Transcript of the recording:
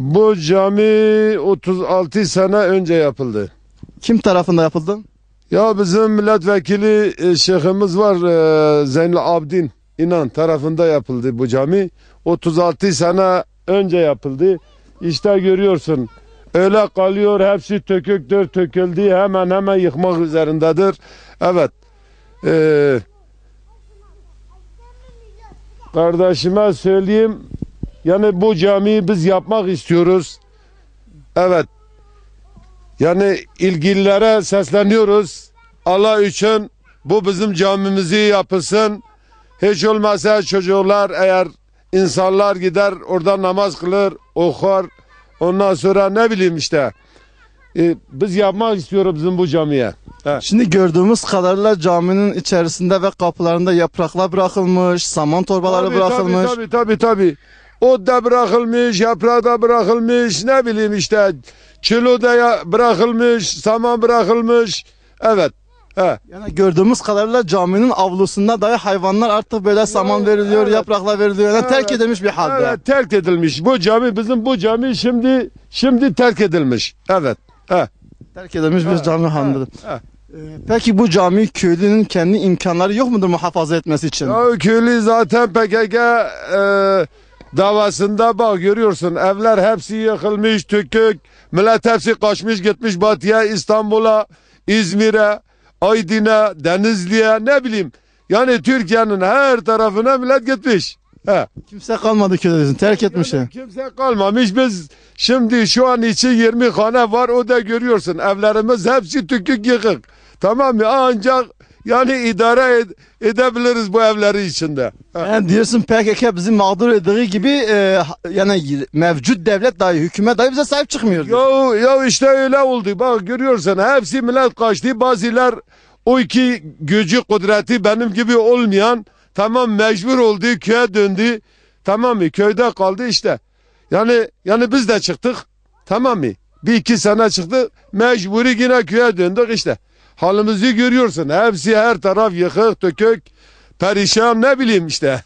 Bu cami 36 sene önce yapıldı. Kim tarafından yapıldı? Ya bizim milletvekili şeyhimiz var, Zeynel Abidin İnan tarafında yapıldı bu cami. 36 sene önce yapıldı. İşte görüyorsun öyle kalıyor, hepsi töküktür, töküldü, hemen yıkmak üzerindedir. Evet. Kardeşime söyleyeyim, yani bu camiyi biz yapmak istiyoruz. Evet. Yani ilgililere sesleniyoruz. Allah için bu bizim camimizi yapılsın. Hiç olmazsa çocuklar, eğer insanlar gider orada namaz kılır, okur. Ondan sonra ne bileyim işte. Biz yapmak istiyoruz bizim bu camiye. He. Şimdi gördüğümüz kadarıyla caminin içerisinde ve kapılarında yapraklar bırakılmış, saman torbaları bırakılmış. Tabii. O da bırakılmış, yaprağı da bırakılmış, ne bileyim işte. Çilo da bırakılmış, saman bırakılmış. Evet. He. Yani gördüğümüz kadarıyla caminin avlusunda dahi hayvanlar artık böyle saman veriliyor, evet, yapraklar veriliyor. Yani terk edilmiş bir halde. Evet, terk edilmiş. Bu cami, bizim bu cami şimdi terk edilmiş. Evet. He. Terk edilmiş bir cami halinde. Peki bu cami köylünün kendi imkanları yok mudur muhafaza etmesi için? Ya köylü zaten PKK davasında bak görüyorsun, evler hepsi yıkılmış, tükük. Millet hepsi kaçmış gitmiş batıya, İstanbul'a, İzmir'e, Aydın'a, Denizli'ye, ne bileyim. Yani Türkiye'nin her tarafına millet gitmiş. He. Kimse kalmadı köyde, terk etmiş. Yani kimse kalmamış. Biz şimdi şu an için 20 hane var, o da görüyorsun. Evlerimiz hepsi tükük yıkık. Tamam mı? Ancak yani idare edebiliriz bu evleri içinde. Yani diyorsun PKK bizi mağdur ettiği gibi yani mevcut devlet dahi, hükümet dahi bize sahip çıkmıyor. Ya işte öyle oldu. Bak görüyorsun, hepsi millet kaçtı. Bazılar o iki gücü, kudreti benim gibi olmayan, tamam, mecbur oldu, köye döndü. Tamam mı? Köyde kaldı işte. Yani biz de çıktık. Tamam mı? Bir iki sene çıktık. Mecburi yine köye döndük işte. Halimizi görüyorsun. Hepsi her taraf yıkık, dökük, perişan, ne bileyim işte.